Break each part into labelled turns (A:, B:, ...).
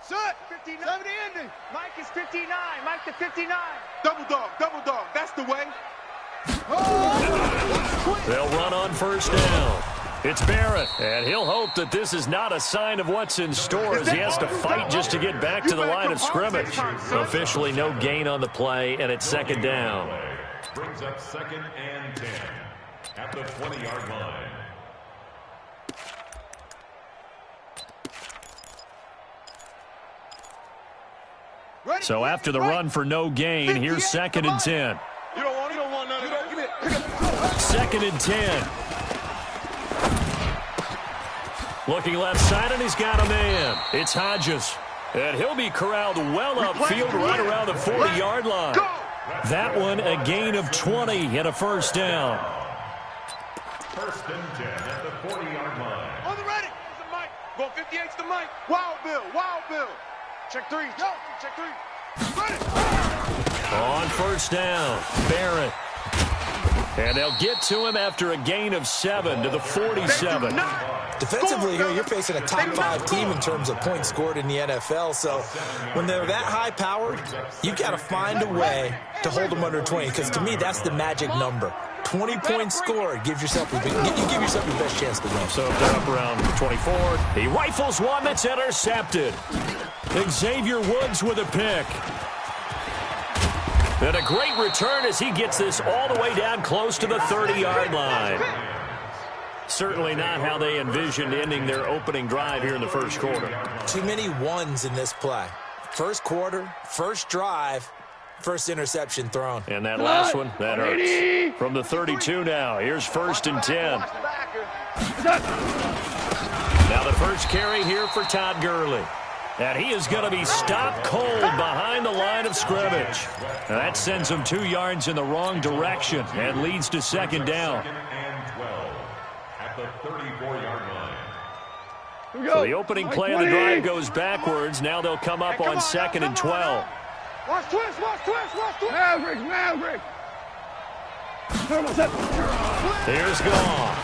A: Shut. 59. 70 ending.
B: Mike is 59. Mike to 59.
A: Double dog. That's the way.
C: They'll run on first down. It's Barrett, and he'll hope that this is not a sign of what's in store as he has to fight just to get back to the line of scrimmage. Officially no gain on the play, and it's second down.
D: Brings up 2nd and 10 at the 20-yard line.
C: So after the run for no gain, here's 2nd and 10.
A: You don't want none of that. Give it.
C: 2nd and 10. Looking left side, and he's got a man. It's Hodges. And he'll be corralled well upfield right around the 40-yard line. That one a gain of 20 and a first down.
D: 1st and 10 at the 40-yard line.
A: On the ready. It's the Mike. Going 58's the Mike. Wild Bill. Check 3. Yo, check 3. Ready.
C: On first down, Barrett. And they'll get to him after a gain of 7 to the 47.
E: Defensively here, you're facing a top 5 team in terms of points scored in the NFL. So when they're that high-powered, you got to find a way to hold them under 20. Because to me, that's the magic number. 20 points scored gives yourself you give yourself your best chance to win.
C: So if they're up around 24, he rifles one that's intercepted. Xavier Woods with a pick. And a great return as he gets this all the way down close to the 30-yard line. Certainly not how they envisioned ending their opening drive here in the first quarter.
E: Too many ones in this play. First quarter, first drive, first interception thrown.
C: And that last one, that hurts. From the 32 now, here's 1st and 10. Now the first carry here for Todd Gurley. And he is going to be stopped cold behind the line of scrimmage. And that sends him 2 yards in the wrong direction and leads to 2nd down.
D: 2nd and 12 at the 34-yard line.
C: So the opening play of the drive goes backwards. Now they'll come up on 2nd and 12.
A: Watch twist. Maverick.
C: Here's Goff.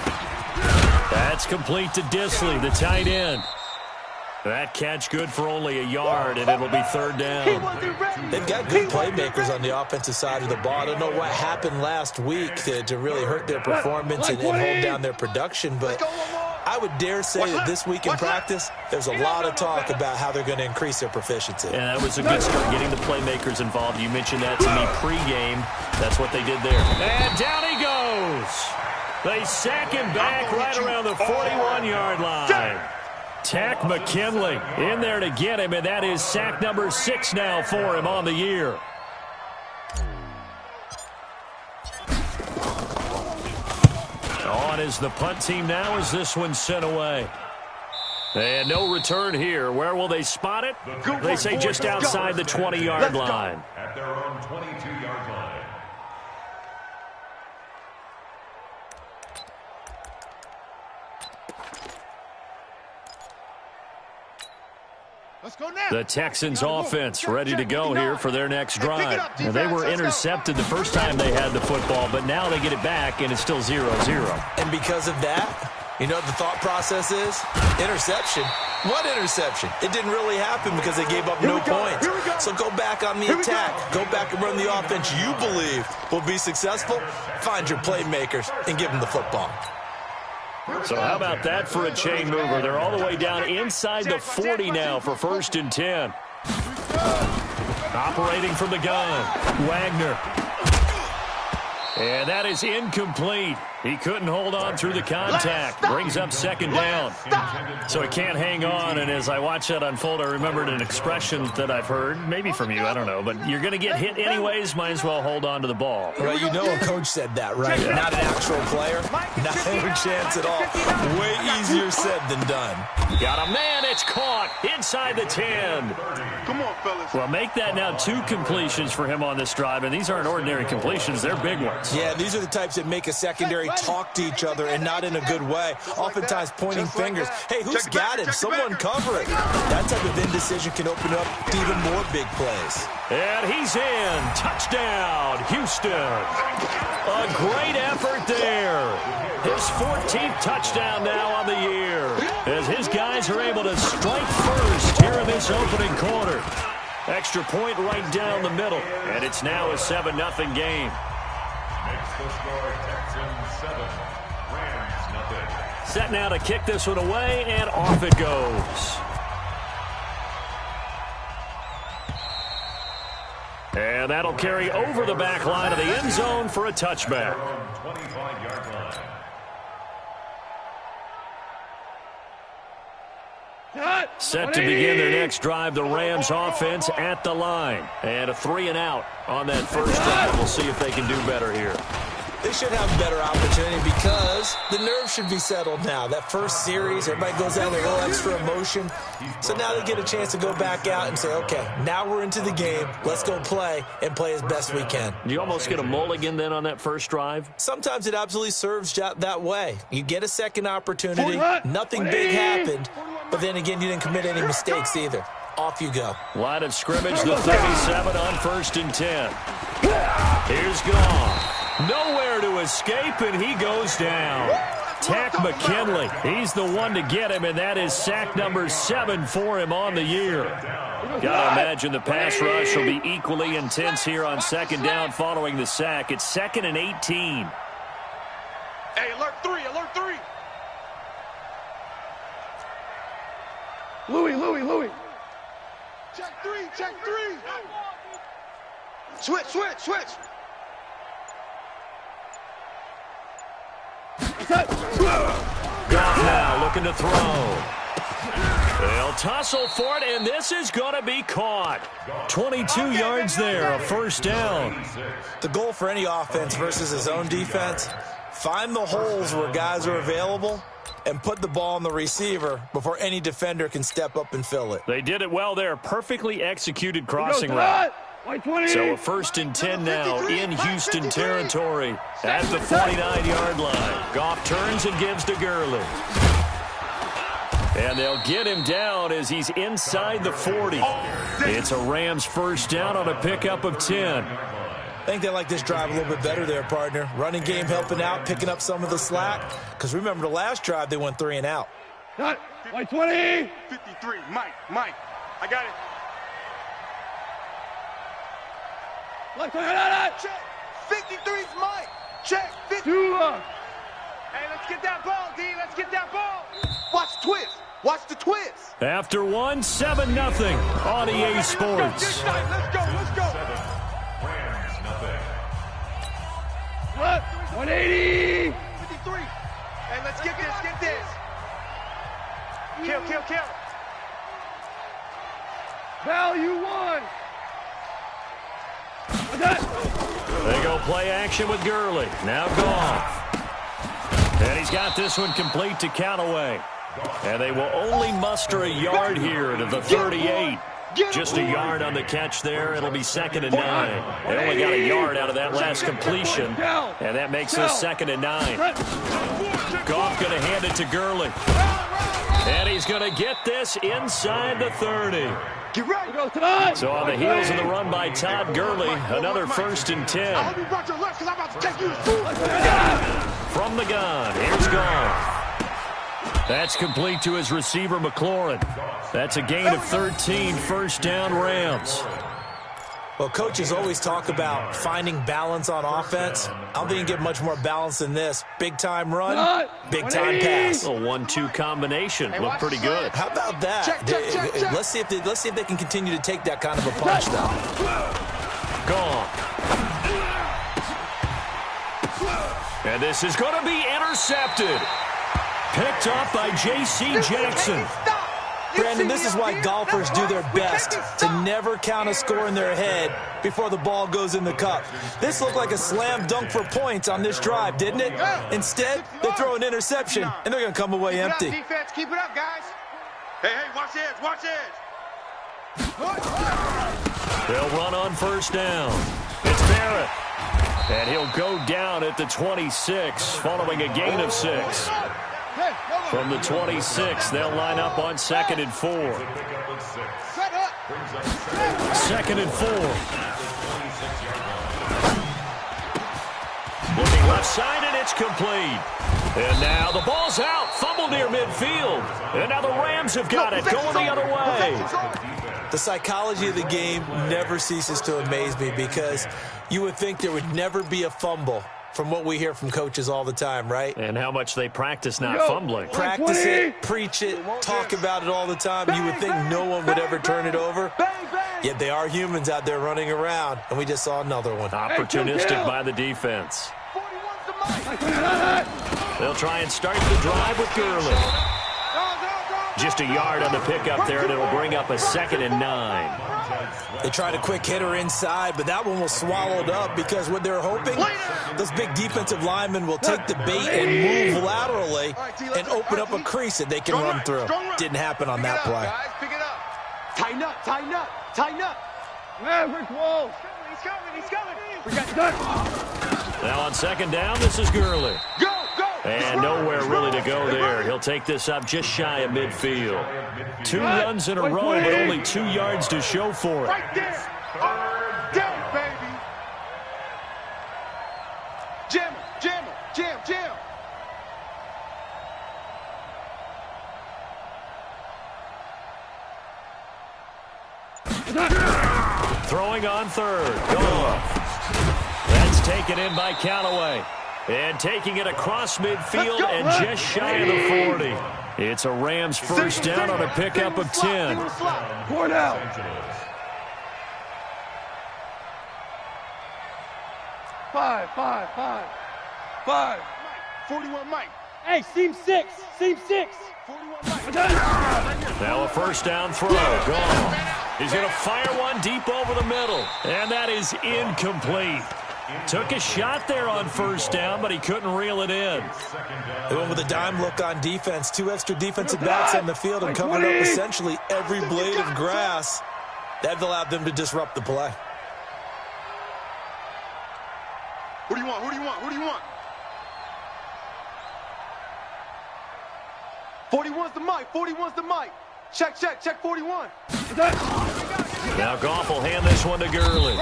C: That's complete to Disley, the tight end. That catch good for only a yard, and it'll be 3rd down.
E: They've got good playmakers on the offensive side of the ball. I don't know what happened last week to really hurt their performance and hold down their production, but I would dare say that this week in practice, there's a lot of talk about how they're going to increase their proficiency.
C: And that was a good start, getting the playmakers involved. You mentioned that to me pregame. That's what they did there. And down he goes. They sack him back right around the 41-yard line. Tack McKinley in there to get him, and that is sack number 6 now for him on the year. On is the punt team now as this one's sent away. And no return here. Where will they spot it? They say just outside the 20-yard line.
D: At their own 22-yard line.
A: Let's go now.
C: The Texans offense ready to go here for their next drive. And they were intercepted the first time they had the football, but now they get it back, and it's still 0-0.
E: And because of that, you know what the thought process is? Interception. What interception? It didn't really happen because they gave up no points. So go back on the attack. Go back and run the offense you believe will be successful. Find your playmakers and give them the football.
C: So how about that for a chain mover? They're all the way down inside the 40 now for 1st and 10. Operating from the gun, Wagner. And that is incomplete. He couldn't hold on through the contact. Brings up 2nd down. So he can't hang on. And as I watch that unfold, I remembered an expression that I've heard, maybe from you, I don't know. But you're going to get hit anyways, might as well hold on to the ball.
E: Right, you know a coach said that, right? Yeah. Not an actual player. Not a chance at all. Way easier said than done.
C: Got a man, it's caught inside the 10.
A: Come on, fellas.
C: Well, make that now 2 completions for him on this drive. And these aren't ordinary completions. They're big ones.
E: Yeah, these are the types that make a secondary talk to each other and not in a good way. Oftentimes pointing fingers. Hey, who's got him? Someone cover it. That type of indecision can open up to even more big plays.
C: And he's in. Touchdown, Houston. A great effort there. His 14th touchdown now on the year as his guys are able to strike first here in this opening quarter. Extra point right down the middle, and it's now a 7-0 game.
D: Makes the score Texans 7, Rams nothing.
C: Set now to kick this one away, and off it goes. And that'll carry over the back line of the end zone for a touchback.
D: 25-yard line.
C: Set to begin their next drive, the Rams offense at the line. And a 3-and-out on that first drive. We'll see if they can do better here.
E: They should have a better opportunity because the nerves should be settled now. That first series, everybody goes out with a little extra emotion. So now they get a chance to go back out and say, okay, now we're into the game. Let's go play and play as best we can.
C: Do you almost get a mulligan then on that first drive?
E: Sometimes it absolutely serves that way. You get a second opportunity. Nothing big happened. But then again, you didn't commit any mistakes either. Off you go.
C: Line of scrimmage, the 37 on 1st and 10. Here's Goff. Nowhere to escape, and he goes down. Tack McKinley. He's the one to get him, and that is sack number 7 for him on the year. Gotta imagine the pass rush will be equally intense here on 2nd down following the sack. It's 2nd and 18.
A: Hey, alert 3, alert 3. Louis. Check 3. Switch.
C: Goff now looking to throw. They'll tussle for it, and this is going to be caught. 22 yards there, a 1st down.
E: The goal for any offense versus his own defense, find the holes where guys are available and put the ball on the receiver before any defender can step up and fill it.
C: They did it well there. Perfectly executed crossing route. So a 1st and 10 now in Houston territory at the 49-yard line. Goff turns and gives to Gurley. And they'll get him down as he's inside the 40. It's a Rams 1st down on a pickup of 10.
E: I think they like this drive a little bit better there, partner. Running game helping out, picking up some of the slack. Because remember, the last drive, they went 3 and out.
B: Cut. White 20.
A: 53, Mike. I got it.
B: Left side.
A: Check. 53's Mike. Check. 50.
B: Hey, let's get that ball, D. Let's get that ball.
A: Watch the twist.
C: After one, 7-0 on EA Sports.
A: Let's go.
D: Rams nothing.
B: What? 180.
A: 53. Hey, let's get this. Kill.
B: Value 1.
C: They go play action with Gurley. Now Goff. And he's got this one complete to Callaway. And they will only muster a yard here to the 38. Just a yard on the catch there. It'll be 2nd and 9. They only got a yard out of that last completion. And that makes this 2nd and 9. Goff going to hand it to Gurley. And he's going to get this inside the 30.
A: Get ready.
C: So on the heels of the run by Todd Gurley, another 1st and 10.
A: I hope you brought your left because I'm about to take you to school.
C: From the gun, here's Goff. That's complete to his receiver, McLaurin. That's a gain of 13, 1st down Rams.
E: Well, coaches always talk about finding balance on offense. I don't think you get much more balance than this. Big-time run, big-time pass.
C: A 1-2 combination. Looked pretty good.
E: How about that?
A: Check.
E: Let's see if they can continue to take that kind of a punch, though.
C: Gone. And this is going to be intercepted. Picked off by J.C. Jackson.
E: Brandon, this is why golfers do their best to never count a score in their head before the ball goes in the cup. This looked like a slam dunk for points on this drive, didn't it? Instead, they throw an interception, and they're going to come away empty.
A: Defense, keep it up, guys. Hey, watch edge.
C: They'll run on 1st down. It's Barrett. And he'll go down at the 26, following a gain of 6. From the 26, they'll line up on 2nd and 4. 2nd and 4. Looking left side, and it's complete. And now the ball's out. Fumble near midfield. And now the Rams have got it, going the other way.
E: The psychology of the game never ceases to amaze me because you would think there would never be a fumble from what we hear from coaches all the time, right?
C: And how much they practice not fumbling.
E: Practice it, preach it, talk about it all the time. You would think no one would ever turn it over. Yet they are humans out there running around, and we just saw another one.
C: Opportunistic by the defense. They'll try and start the drive with Gurley. Just a yard on the pickup there, and it'll bring up a 2nd and 9.
E: They tried a quick hitter inside, but that one was swallowed up because what they're hoping, those big defensive linemen will take the bait and move laterally and open up a crease that they can run through. Didn't happen on that play.
B: Pick it up. Tighten up, tighten up, tighten up. Maverick Wolf. He's coming, he's coming. We got done.
C: Now on 2nd down, this is Gurley.
B: Go, go.
C: And nowhere really to go there. He'll take this up just shy of midfield. 2 runs in a row, but only 2 yards to show for it.
B: Right there. Down, baby. Jam him, jam him, jam, jam.
C: Throwing on 3rd. Goff. That's taken in by Callaway. And taking it across midfield and just shy of the 40. It's a Rams 1st down on a pickup of 10.
B: 4 down. Five. 41 Mike.
F: Hey, seam 6. Seam 6.
B: 41 Mike.
C: Now a 1st down throw. Goff. He's going to fire one deep over the middle. And that is incomplete. Took a shot there on 1st down, but he couldn't reel it in.
E: They went with a dime look on defense. 2 extra defensive backs on the field and covered up essentially every blade of grass. That allowed them to disrupt the play.
A: Who do you want? Who do you want? Who do you want?
B: 41's the Mike. 41's the Mike. Check 41.
C: Now Goff will hand this one to Gurley.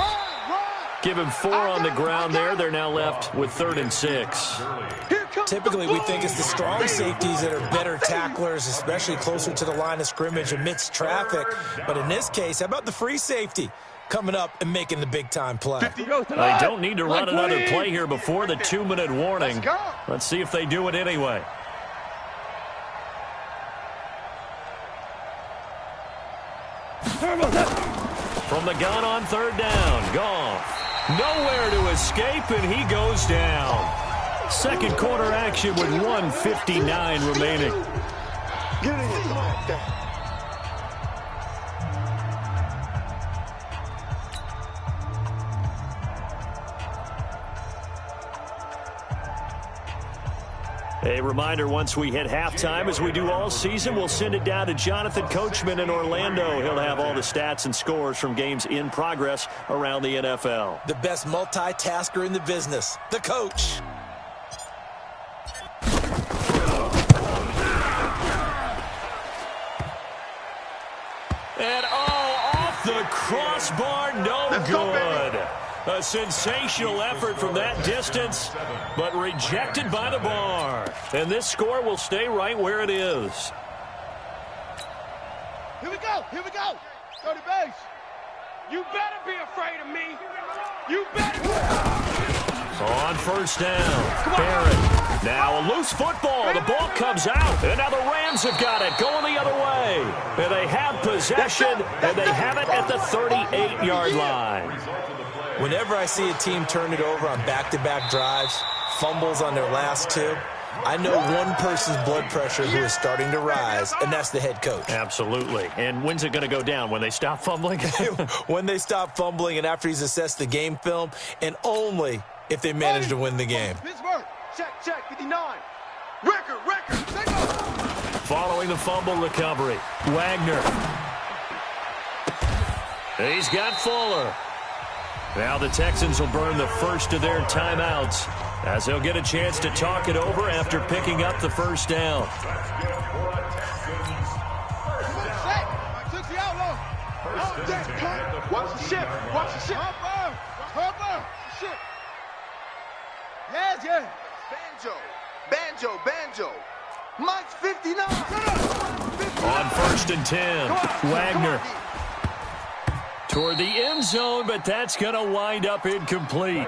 C: Give him 4 on the ground there. They're now left with 3rd and 6.
E: Typically, we think it's the strong safeties that are better tacklers, especially closer to the line of scrimmage amidst traffic. But in this case, how about the free safety coming up and making the big-time play?
C: They don't need to run another play here before the 2-minute warning. Let's see if they do it anyway. From the gun on 3rd down, Goff. Nowhere to escape, and he goes down. 2nd quarter action with 1:59 remaining.
B: Get in here. Come on. Okay.
C: A reminder, once we hit halftime, as we do all season, we'll send it down to Jonathan Coachman in Orlando. He'll have all the stats and scores from games in progress around the NFL.
E: The best multitasker in the business, the coach.
C: And off the crossbar, no good. A sensational effort from that distance, but rejected by the bar. And this score will stay right where it is.
B: Here we go. Here we go. Go to base. You better be afraid of me. You better.
C: On 1st down, Barrett. Now a loose football. The ball comes out. And now the Rams have got it going the other way. And they have possession, and they have it at the 38-yard line.
E: Whenever I see a team turn it over on back-to-back drives, fumbles on their last 2, I know one person's blood pressure who is starting to rise, and that's the head coach.
C: Absolutely. And when's it going to go down? When they stop fumbling?
E: When they stop fumbling and after he's assessed the game film, and only if they manage to win the game.
B: Pittsburgh. Check, 59. Record.
C: Following the fumble recovery, Wagner. He's got Fuller. Now the Texans will burn the first of their timeouts as they'll get a chance to talk it over after picking up the 1st down.
B: Watch the ship.
A: Banjo. Mike's 59.
C: On 1st and 10, Wagner toward the end zone, but that's going to wind up incomplete.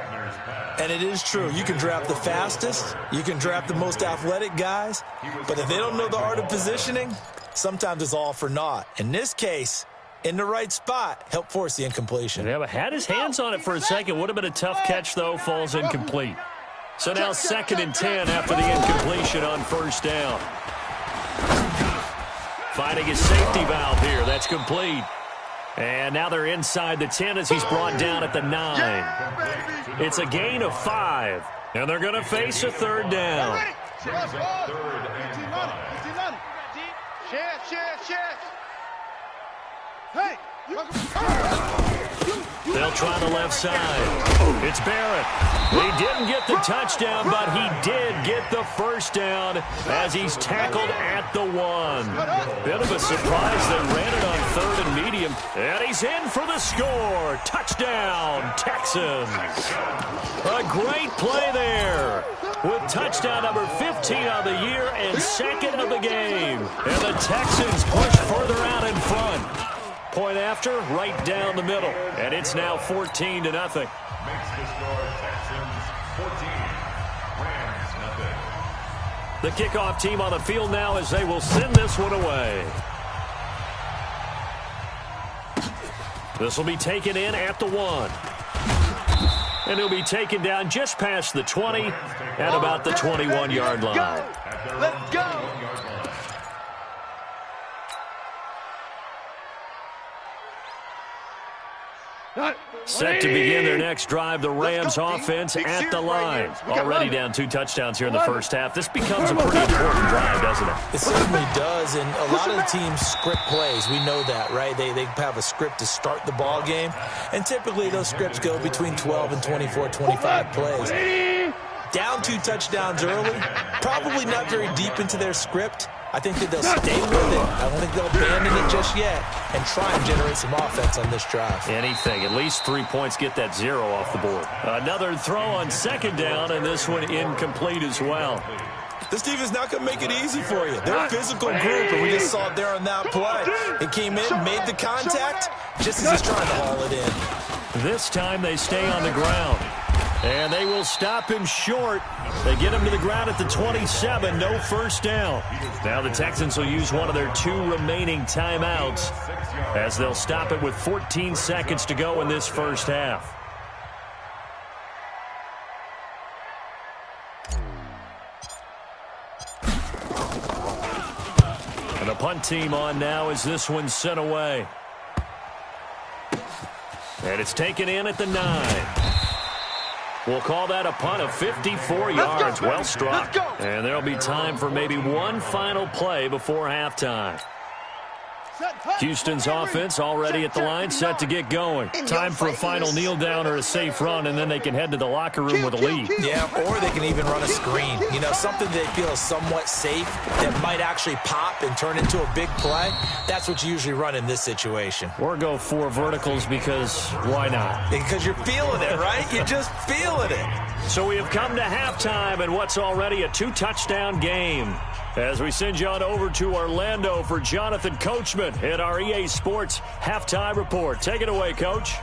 E: And it is true. You can draft the fastest. You can draft the most athletic guys. But if they don't know the art of positioning, sometimes it's all for naught. In this case, in the right spot, helped force the incompletion.
C: Yeah, but had his hands on it for a second. Would have been a tough catch, though. Falls incomplete. So now 2nd and 10 after the incompletion on 1st down. Finding his safety valve here. That's complete. And now they're inside the 10 as he's brought down at the 9. It's a gain of 5. And they're going to face a 3rd down.
A: Hey!
C: They'll try the left side. It's Barrett. He didn't get the touchdown, but he did get the 1st down as he's tackled at the 1. Bit of a surprise. They ran it on 3rd and medium. And he's in for the score. Touchdown, Texans. A great play there with touchdown number 15 of the year and 2nd of the game. And the Texans push further out in front. Point after, right down the middle. And it's now 14-0.
D: Makes the score Texans 14, Rams nothing.
C: The kickoff team on the field now as they will send this one away. This will be taken in at the 1. And he'll be taken down just past the 20 at about the 21-yard line.
A: Let's go!
C: Set to begin their next drive, the Rams offense at the line. Already down 2 touchdowns here in the 1st half. This becomes a pretty important drive, doesn't it?
E: It certainly does, and a lot of the teams script plays. We know that, right? They have a script to start the ball game, and typically those scripts go between 12 and 24, 25 plays. Down 2 touchdowns early, probably not very deep into their script. I think that they'll stay with it. I don't think they'll abandon it just yet and try and generate some offense on this drive.
C: Anything. At least 3 points, get that 0 off the board. Another throw on 2nd down, and this one incomplete as well.
E: This defense not going to make it easy for you. They're a physical group, and we just saw it there on that play. It came in, made the contact, just as he's trying to haul it in.
C: This time they stay on the ground. And they will stop him short. They get him to the ground at the 27. No 1st down. Now the Texans will use one of their 2 remaining timeouts as they'll stop it with 14 seconds to go in this 1st half. And the punt team on now as this one's sent away. And it's taken in at the 9. We'll call that a punt of 54 yards. Well struck. And there'll be time for maybe one final play before halftime. Houston's offense already at the line, set to get going. Time for a final kneel down or a safe run, and then they can head to the locker room with a lead.
E: Yeah, or they can even run a screen. You know, something they feel is somewhat safe that might actually pop and turn into a big play. That's what you usually run in this situation.
C: Or go 4 verticals because why not?
E: Because you're feeling it, right? You're just feeling it.
C: So we have come to halftime in what's already a 2-touchdown game. As we send you on over to Orlando for Jonathan Coachman at our EA Sports Halftime Report. Take it away, Coach.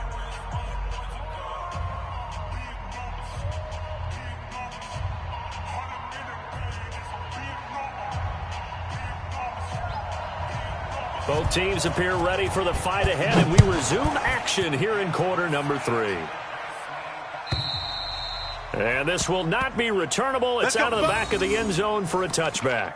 C: Both teams appear ready for the fight ahead, and we resume action here in quarter number 3. And this will not be returnable. It's out of the back of the end zone for a touchback.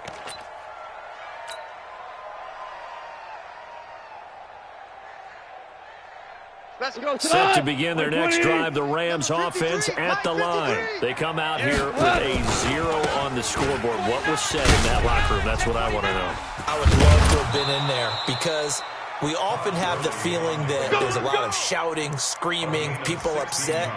C: Set to begin their next drive, the Rams offense at the line. They come out here with a 0 on the scoreboard. What was said in that locker room? That's what I want to know.
E: I would love to have been in there because we often have the feeling that there's a lot of shouting, screaming, people upset.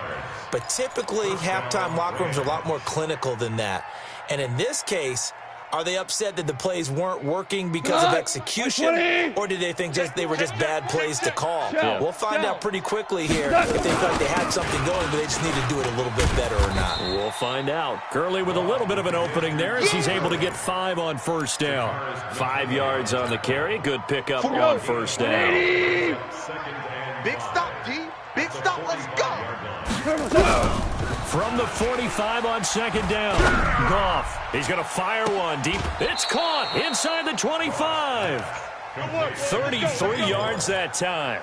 E: But typically, halftime locker rooms are a lot more clinical than that. And in this case, Are they upset that the plays weren't working because of execution, or did they think they were just bad plays to call?
C: Yeah.
E: We'll find out pretty quickly here if they felt like they had something going, but they just need to do it a little bit better or not.
C: We'll find out. Gurley with a little bit of an opening there as he's able to get 5 on first down. 5 yards on the carry. Good pickup on first down.
A: Big stop, D. Big stop. Let's go.
C: From the 45 on second down. Goff. He's going to fire one deep. It's caught inside the 25. 33 yards that time.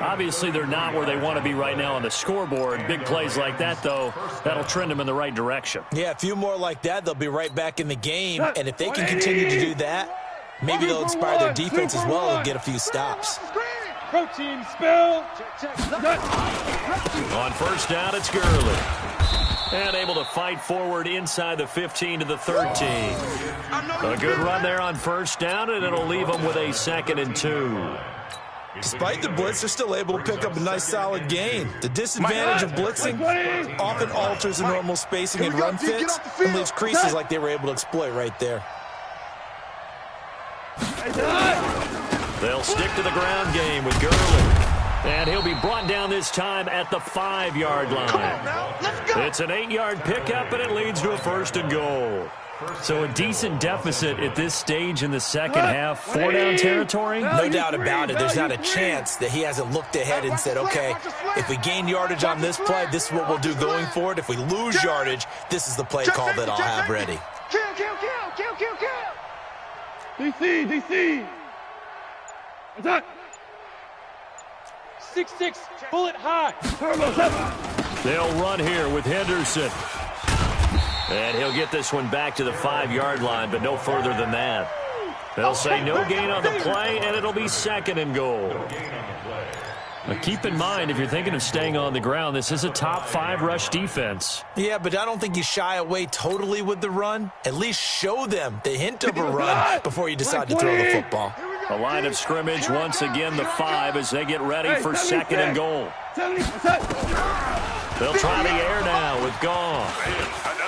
C: Obviously, they're not where they want to be right now on the scoreboard. Big plays like that, though, that'll trend them in the right direction.
E: Yeah, a few more like that, they'll be right back in the game. And if they can continue to do that, maybe they'll inspire their defense as well and get a few stops.
F: Protein spill.
C: On first down, it's Gurley. And able to fight forward inside the 15 to the 13. A good run there on first down, and it'll leave them with a 2nd and 2.
E: Despite the blitz, they're still able to pick up a nice, solid gain. The disadvantage of blitzing often alters the normal spacing and run fits and leaves creases like they were able to exploit right there.
C: They'll stick to the ground game with Gurley. And he'll be brought down this time at the 5-yard line. It's an 8-yard pickup, and it leads to a 1st and goal. So a decent deficit at this stage in the second half. 4-down territory?
E: No doubt about it. There's not a chance that he hasn't looked ahead and said, okay, if we gain yardage on this play, this is what we'll do going forward. If we lose yardage, this is the play call that I'll have ready.
A: Kill, kill, kill, kill, kill, kill.
F: DC. Attack. 6-6, bullet high.
C: They'll run here with Henderson. And he'll get this one back to the 5-yard line, but no further than that. They'll say no gain on the play, and it'll be 2nd and goal. Now keep in mind, if you're thinking of staying on the ground, this is a top 5 rush defense.
E: Yeah, but I don't think you shy away totally with the run. At least show them the hint of a run before you decide to throw the football.
C: A line of scrimmage, once again the 5 as they get ready for 2nd and goal. They'll try the air now with Goff.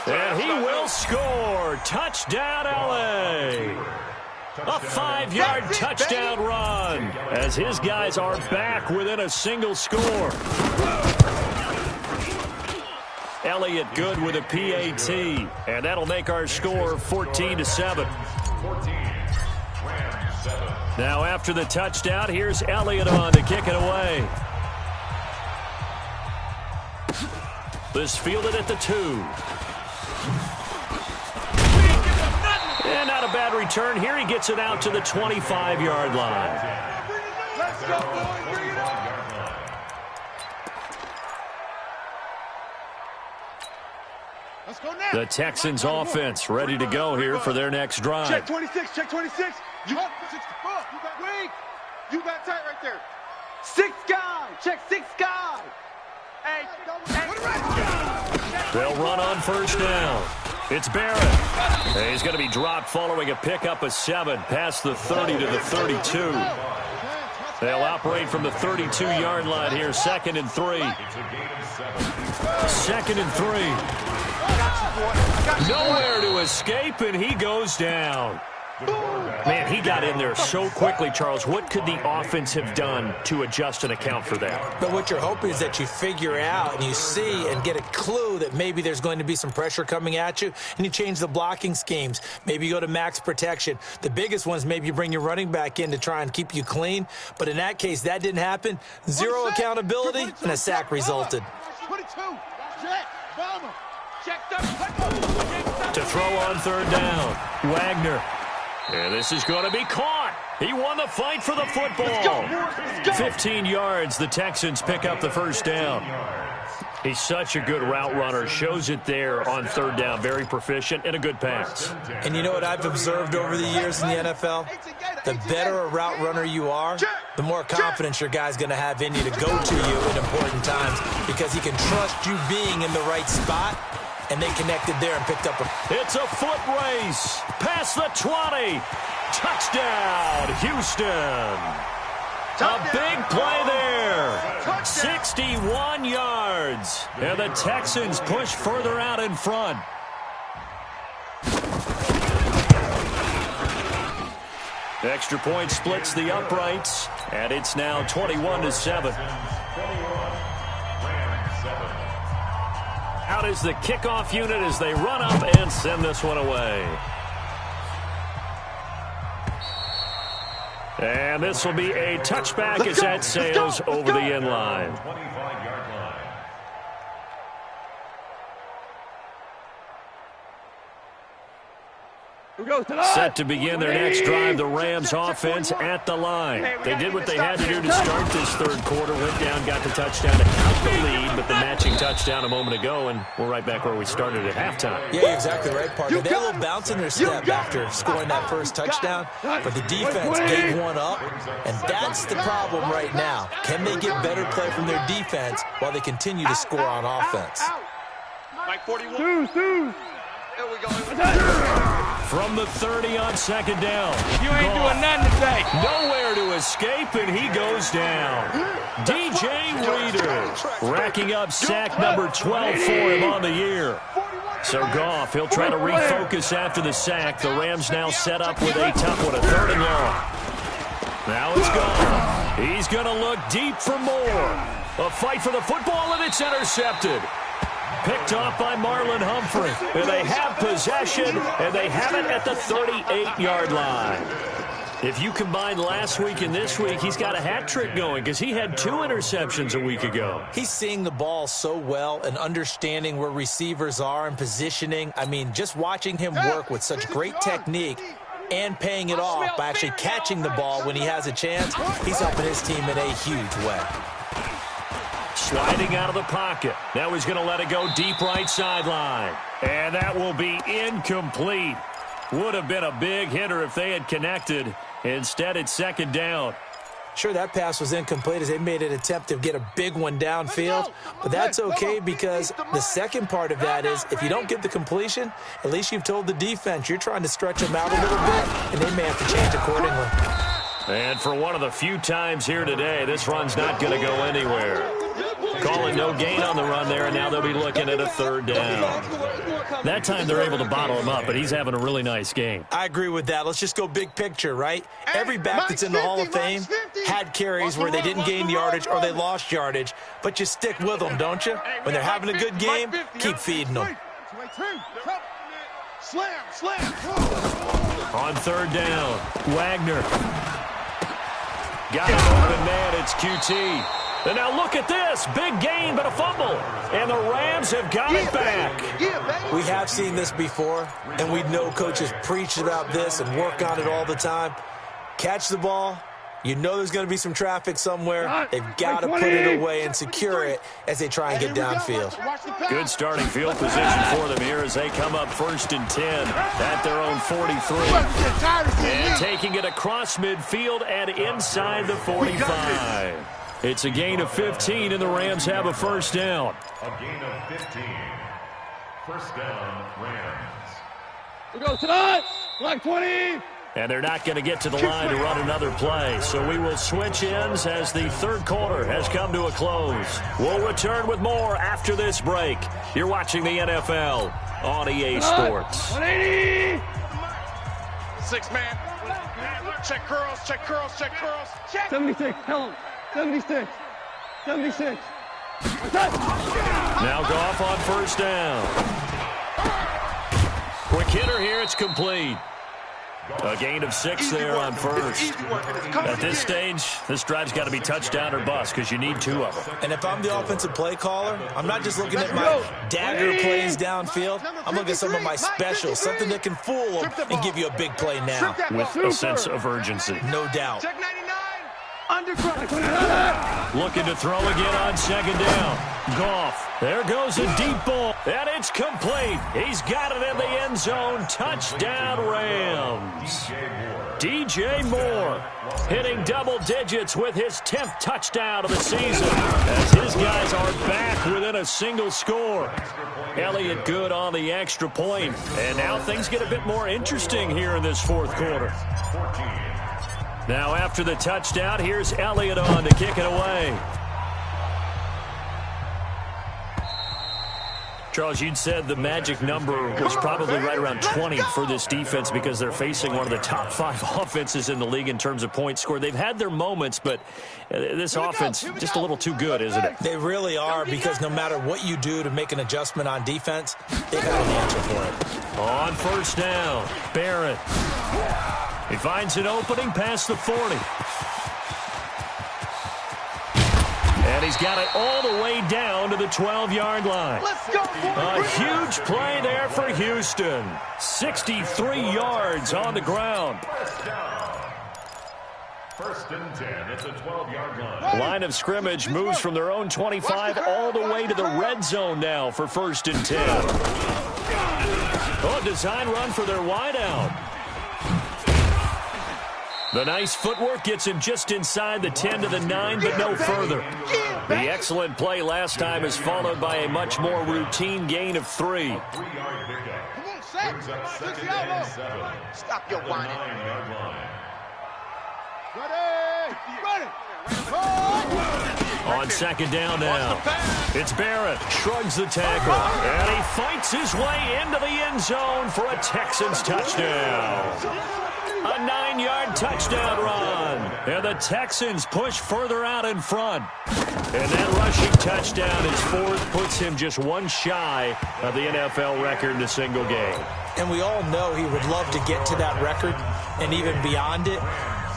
C: And he will score. Touchdown, L.A. A 5-yard touchdown run as his guys are back within a single score. Elliott good with a PAT, and that'll make our score 14-7. Now after the touchdown, here's Elliott on to kick it away. This fielded at the 2. And not a bad return. Here he gets it out to the 25-yard line.
A: Let's go, boys. Bring it up. Let's go now.
C: The Texans offense ready to go here for their next drive.
A: Check 26, check 26. You up 64. You got wing. You got tight right there.
B: 6 guy. Check 6 guy. Hey.
C: They'll run on first down. It's Barrett. And he's going to be dropped following a pickup of 7 past the 30 to the 32. They'll operate from the 32-yard line here, 2nd and 3. 2nd and 3. Nowhere to escape, and he goes down. Man, he got in there so quickly, Charles. What could the offense have done to adjust and account for that?
E: But what you're hoping is that you figure out and you see and get a clue that maybe there's going to be some pressure coming at you, and you change the blocking schemes. Maybe you go to max protection. The biggest ones, maybe you bring your running back in to try and keep you clean. But in that case, that didn't happen. 0 accountability, and a sack resulted.
A: 22. Check. Bomber. Check
C: To throw on 3rd down, Wagner. And this is going to be caught. He won the fight for the football. 15 yards, the Texans pick up the 1st down. He's such a good route runner. Shows it there on 3rd down. Very proficient and a good pass.
E: And you know what I've observed over the years in the NFL? The better a route runner you are, the more confidence your guy's going to have in you to go to you in important times because he can trust you being in the right spot. And they connected there and picked up a...
C: It's a foot race. Past the 20. Touchdown, Houston. A big play there. 61 yards. And the Texans push further out in front. Extra point splits the uprights, and it's now 21-7. Out is the kickoff unit as they run up and send this one away. And this will be a touchback as that sails over the end line. Set to begin their next drive, the Rams offense at the line. They did what they had to do to start this third quarter, went down, got the touchdown to help the lead, but the matching touchdown a moment ago, and we're right back where we started at halftime.
E: Yeah, you're exactly right, partner. They had a little bounce in their step after scoring that first touchdown, but the defense gave one up, and that's the problem right now. Can they get better play from their defense while they continue to score on offense?
A: Mike 41. There we go.
C: From the 30 on second down.
F: You ain't doing nothing today.
C: Nowhere to escape, and he goes down. DJ Reader racking up sack number 12 for him on the year. So Goff, he'll try to refocus after the sack. The Rams now set up with a tough one, a 3rd and long. Now it's Goff. He's going to look deep for more. A fight for the football, and it's intercepted. Picked off by Marlon Humphrey. And they have possession, and they have it at the 38-yard line. If you combine last week and this week, he's got a hat trick going because he had 2 interceptions a week ago.
E: He's seeing the ball so well and understanding where receivers are and positioning. I mean, just watching him work with such great technique and paying it off by actually catching the ball when he has a chance, he's helping his team in a huge way.
C: Sliding out of the pocket. Now he's going to let it go deep right sideline. And that will be incomplete. Would have been a big hitter if they had connected. Instead, it's second down.
E: Sure, that pass was incomplete as they made an attempt to get a big one downfield. But that's okay because the second part of that is if you don't get the completion, at least you've told the defense you're trying to stretch them out a little bit, and they may have to change accordingly.
C: And for one of the few times here today, this run's not going to go anywhere. Calling no gain on the run there, and now they'll be looking at a 3rd down. That time they're able to bottle him up, but he's having a really nice game.
E: I agree with that. Let's just go big picture, right? Every back that's in the Hall of Fame had carries where they didn't gain yardage or they lost yardage, but you stick with them, don't you? When they're having a good game, keep feeding them.
C: On 3rd down, Wagner. Got an open man, it's QT. And now look at this. Big gain, but a fumble. And the Rams have got it back.
E: We have seen this before, and we know coaches preach about this and work on it all the time. Catch the ball. You know there's going to be some traffic somewhere. They've got to put it away and secure it as they try and get downfield.
C: Good starting field position for them here as they come up 1st and 10 at their own 43. And taking it across midfield and inside the 45. It's a gain of 15, and the Rams have a 1st down.
D: A gain of 15. 1st down, Rams.
F: We go tonight, like 20.
C: And they're not going to get to the line to run another play. So we will switch ends as the 3rd quarter has come to a close. We'll return with more after this break. You're watching the NFL on EA Sports.
F: 180.
A: 6-man. Check curls, check curls, check curls. Check.
F: 76, tell him. 76. 76.
C: Now Goff on 1st down. Quick hitter here, it's complete. A gain of 6 there on 1st. At this stage, this drive's got to be touchdown or bust because you need 2 of them.
E: And if I'm the offensive play caller, I'm not just looking at my dagger plays downfield. I'm looking at some of my specials, something that can fool them and give you a big play now.
C: With a sense of urgency.
E: No doubt.
A: Check 99.
C: Looking to throw again on 2nd down. Goff. There goes a deep ball. And it's complete. He's got it in the end zone. Touchdown, Rams. DJ Moore hitting double digits with his 10th touchdown of the season as his guys are back within a single score. Elliott good on the extra point. And now things get a bit more interesting here in this 4th quarter. Now after the touchdown, here's Elliott on to kick it away. Charles, you'd said the magic number was probably right around 20 for this defense because they're facing one of the top 5 offenses in the league in terms of points scored. They've had their moments, but this offense just a little too good, isn't it?
E: They really are, because no matter what you do to make an adjustment on defense, they've got an answer for it.
C: On first down, Barrett. He finds an opening past the 40. And he's got it all the way down to the 12-yard line.
B: Let's go, boy.
C: A huge play there for Houston. 63 yards on the ground.
D: First and 10 at the 12-yard line.
C: Line of scrimmage moves from their own 25 all the way to the red zone now for first and 10. Oh, design run for their wideout. The nice footwork gets him just inside the 10 to the 9, but no further. The excellent play last time is followed by a much more routine gain of 3.
D: 3-yard pickup.
A: Come on, Sack.
D: Brings up second and 7.
A: Stop your
D: At the
A: whining.
D: 9-yard line.
C: On second down now, it's Barrett, shrugs the tackle, and he fights his way into the end zone for a Texans touchdown. A 9-yard touchdown run, and the Texans push further out in front. And that rushing touchdown, his 4th, puts him just one shy of the NFL record in a single game.
E: And we all know he would love to get to that record and even beyond it,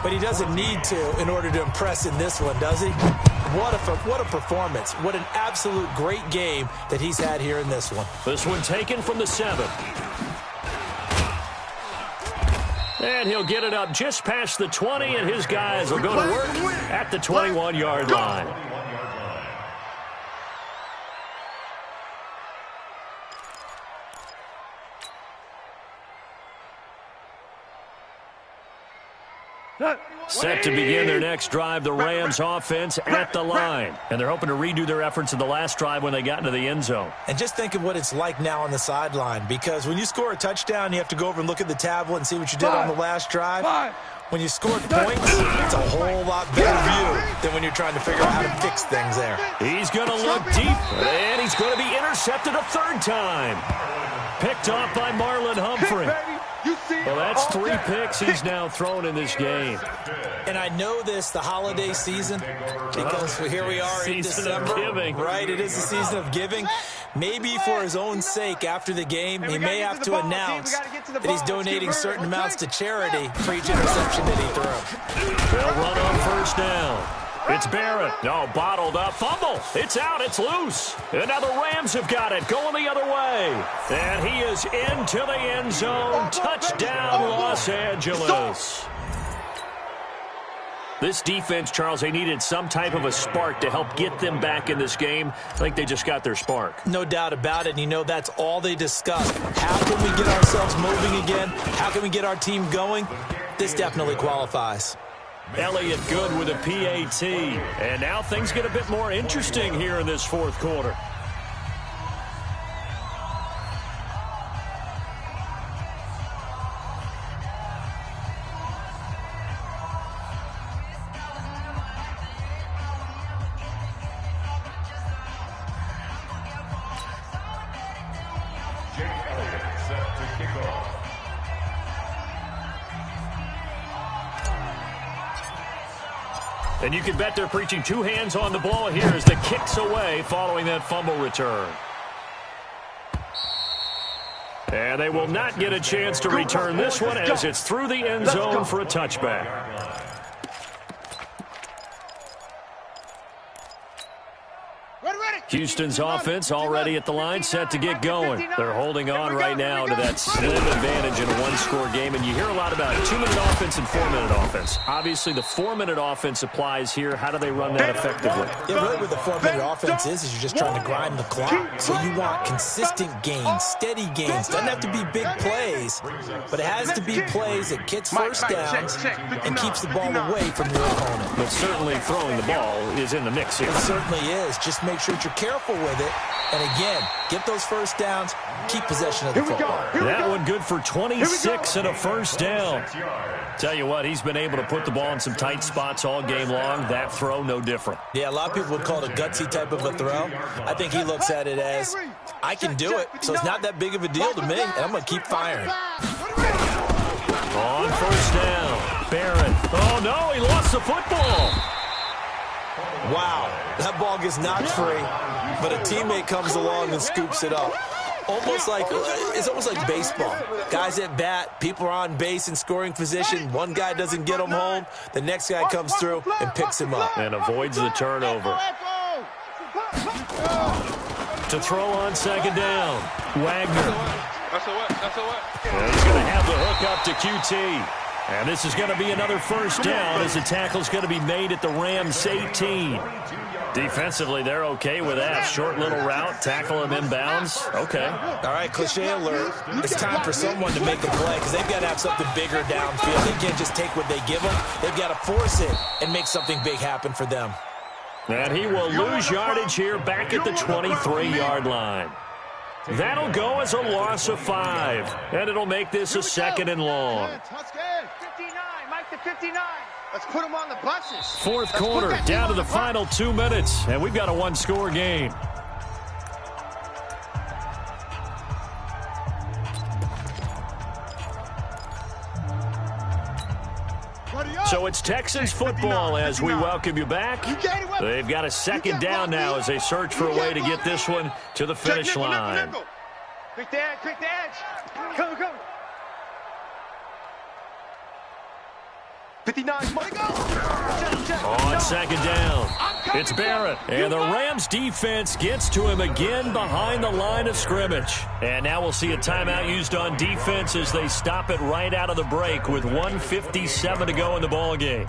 E: but he doesn't need to in order to impress in this one, does he? What a performance. What an absolute great game that he's had here in this one.
C: This one taken from the 7. And he'll get it up just past the 20, and his guys will go to work at the 21-yard line. Set to begin their next drive, the Rams offense at the line. And they're hoping to redo their efforts in the last drive when they got into the end zone.
E: And just think of what it's like now on the sideline, because when you score a touchdown, you have to go over and look at the tablet and see what you did on the last drive. When you scored points, it's a whole lot better view than when you're trying to figure out how to fix things there.
C: He's going to look deep, and he's going to be intercepted a 3rd time. Picked off by Marlon Humphrey. Well, that's 3 picks he's now thrown in this game.
E: And I know this, the holiday season, because here we are in December.
C: Season of giving.
E: Right, it is the season of giving. Maybe for his own sake after the game, he may have to announce that he's donating certain amounts to charity for each interception that he threw.
C: They'll run on first down. It's Barrett. No, bottled up. Fumble. It's out. It's loose. And now the Rams have got it. Going the other way. And he is into the end zone. Touchdown, Los Angeles. This defense, Charles, they needed some type of a spark to help get them back in this game. I think they just got their spark.
E: No doubt about it. And you know that's all they discussed. How can we get ourselves moving again? How can we get our team going? This definitely qualifies.
C: Elliott good with a PAT. And now things get a bit more interesting here in this 4th quarter.
D: Jake Elliott set to kick off.
C: And you can bet they're preaching 2 hands on the ball here as the kick's away following that fumble return. And they will not get a chance to return this one as it's through the end zone for a touchback. Houston's offense already at the line, set to get going. They're holding on right now to that slim advantage in a 1-score game. And you hear a lot about 2-minute offense and 4-minute offense. Obviously, the 4-minute offense applies here. How do they run that effectively?
E: Yeah, really what the 4-minute offense is you're just trying to grind the clock. So you want consistent gains, steady gains. Doesn't have to be big plays, but it has to be plays that gets first downs and keeps the ball away from your opponent.
C: But certainly throwing the ball is in the mix here.
E: It certainly is. Just make sure that you're careful with it. And again, get those first downs, keep possession of the football.
C: That one good for 26 and a first down. Tell you what, he's been able to put the ball in some tight spots all game long. That throw, no different.
E: Yeah, a lot of people would call it a gutsy type of a throw. I think he looks at it as, I can do it, so it's not that big of a deal to me, and I'm going to keep firing.
C: On first down, Barrett. Oh, no, he lost the football.
E: Wow, that ball gets knocked free, but a teammate comes along and scoops it up. It's almost like baseball. Guys at bat, people are on base in scoring position. One guy doesn't get him home. The next guy comes through and picks him up.
C: And avoids the turnover. To throw on second down, Wagner. And he's going to have the hook up to QT. And this is going to be another first down as the tackle's going to be made at the Rams 18. Defensively, they're okay with that. Short little route, tackle him inbounds. Okay.
E: All right, cliche alert. It's time for someone to make a play because they've got to have something bigger downfield. They can't just take what they give them. They've got to force it and make something big happen for them.
C: And he will lose yardage here back at the 23-yard line. That'll go as a loss of 5. And it'll make this a second and long.
B: 59, Mike to 59. Let's put him on the buses.
C: Fourth quarter, down to the final 2 minutes, and we've got a one-score game. So it's Texans football as we welcome you back. They've got a second down now as they search for a way to get this one to the finish line.
B: Quick the edge. Come. 59, money go!
C: On second down, it's Barrett. And the Rams defense gets to him again behind the line of scrimmage. And now we'll see a timeout used on defense as they stop it right out of the break with 1:57 to go in the ball game.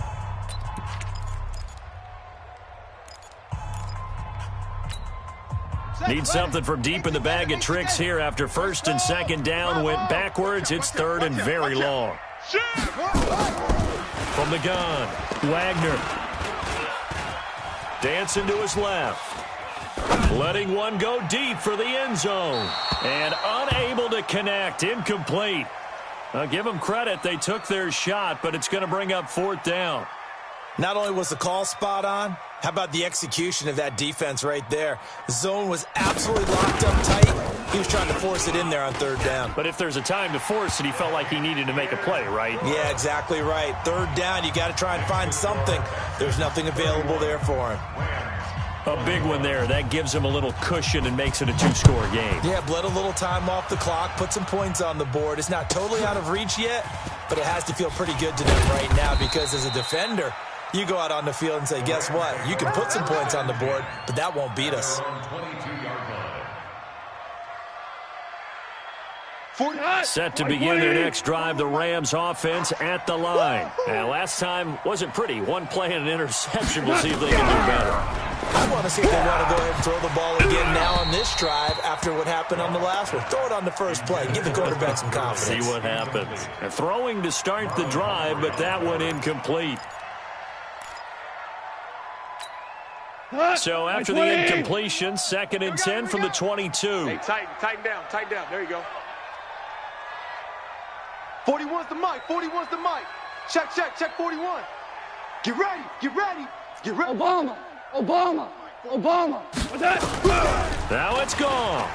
C: Need something from deep in the bag of tricks here after first and second down went backwards. It's third and very long. From the gun, Wagner. Dancing to his left. Letting one go deep for the end zone. And unable to connect. Incomplete. I'll give them credit. They took their shot, but it's going to bring up fourth down.
E: Not only was the call spot on, how about the execution of that defense right there? The zone was absolutely locked up tight. He was trying to force it in there on third down.
C: But if there's a time to force it, he felt like he needed to make a play, right?
E: Yeah, exactly right. Third down, you got to try and find something. There's nothing available there for him.
C: A big one there. That gives him a little cushion and makes it a two-score game.
E: Yeah, bled a little time off the clock, put some points on the board. It's not totally out of reach yet, but it has to feel pretty good to them right now because as a defender, you go out on the field and say, guess what? You can put some points on the board, but that won't beat us.
C: Set to begin their next drive, the Rams offense at the line. And last time wasn't pretty. One play and an interception. We'll see if they can do better.
E: I want to see if they want to go ahead and throw the ball again now on this drive after what happened on the last one. Throw it on the first play. Give the quarterback some confidence.
C: See what happens. And throwing to start the drive, but that one incomplete. So after the incompletion, 2nd and 10 from the 22.
B: Hey, tighten down. There you go. 41's the mic. Check 41. Get ready. Obama. What's that?
C: Now it's gone.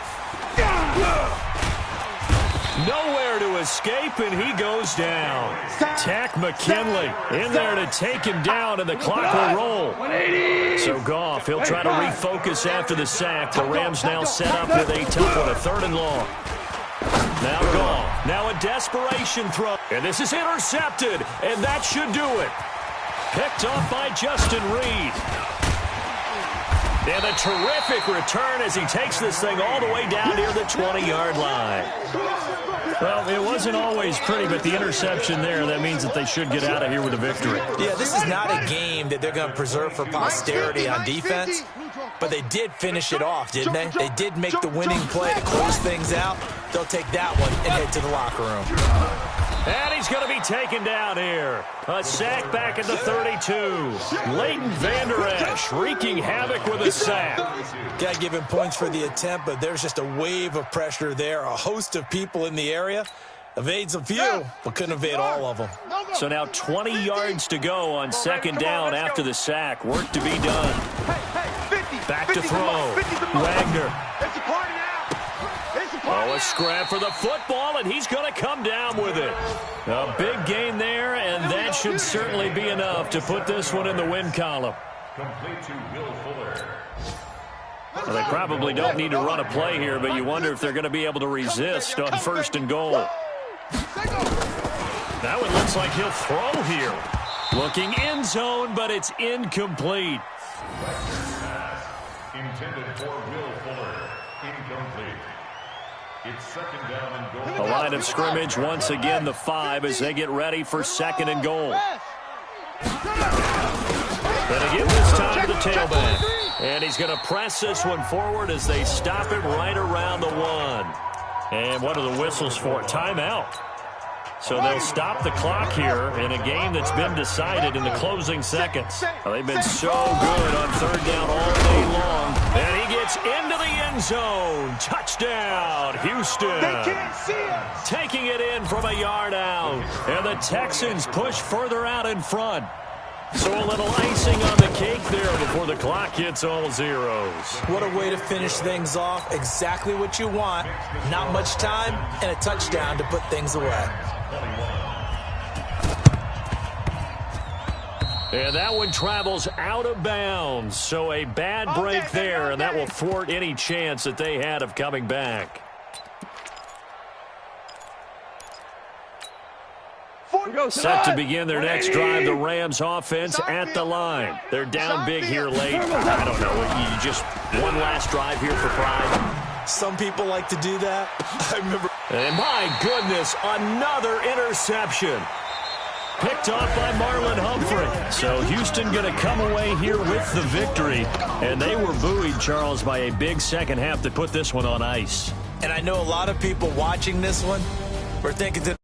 C: Nowhere to escape, and he goes down. Tack McKinley in there to take him down, and the clock will roll. So Goff, he'll try to refocus after the sack. The Rams now set up with a tough one, a 3rd and long. Now Goff, now a desperation throw. And this is intercepted, and that should do it. Picked off by Justin Reed. And a terrific return as he takes this thing all the way down near the 20-yard line. Well, it wasn't always pretty, but the interception there, that means that they should get out of here with a victory.
E: Yeah, this is not a game that they're going to preserve for posterity on defense, but they did finish it off, didn't they? They did make the winning play to close things out. They'll take that one and head to the locker room.
C: And he's going to be taken down here. A sack back at the 32. Leighton Vander Esch wreaking havoc with a sack.
E: Got to give him points for the attempt, but there's just a wave of pressure there. A host of people in the area. Evades a few, but couldn't evade all of them.
C: So now 20 yards to go on second down after the sack. Work to be done. Back to throw. Wagner. Oh, a scrap for the football, and he's going to come down with it. A big gain there, and that should certainly be enough to put this one in the win column.
D: Complete to Will Fuller.
C: Well, they probably don't need to run a play here, but you wonder if they're going to be able to resist on first and goal. That one looks like he'll throw here. Looking end zone, but it's incomplete.
D: Intended for Will Fuller. Incomplete. It's second down and goal.
C: The line of scrimmage once again the 5 as they get ready for second and goal. Gonna give this time to the tailback. And he's going to press this one forward as they stop him right around the 1. And what are the whistles for? Timeout. So they'll stop the clock here in a game that's been decided in the closing seconds. Well, they've been so good on third down all day long. And he gets into the end zone. Touchdown, Houston.
B: They can't see us.
C: Taking it in from a yard out. And the Texans push further out in front. So a little icing on the cake there before the clock hits all zeros.
E: What a way to finish things off. Exactly what you want. Not much time and a touchdown to put things away.
C: And that one travels out of bounds. So a bad break there, and that will thwart any chance that they had of coming back. Set to begin their next drive, the Rams offense at the line. They're down big here late. I don't know. You just one last drive here for pride.
E: Some people like to do that. I remember.
C: And my goodness, another interception. Picked off by Marlon Humphrey. So Houston going to come away here with the victory. And they were buoyed, Charles, by a big second half to put this one on ice.
E: And I know a lot of people watching this one were thinking to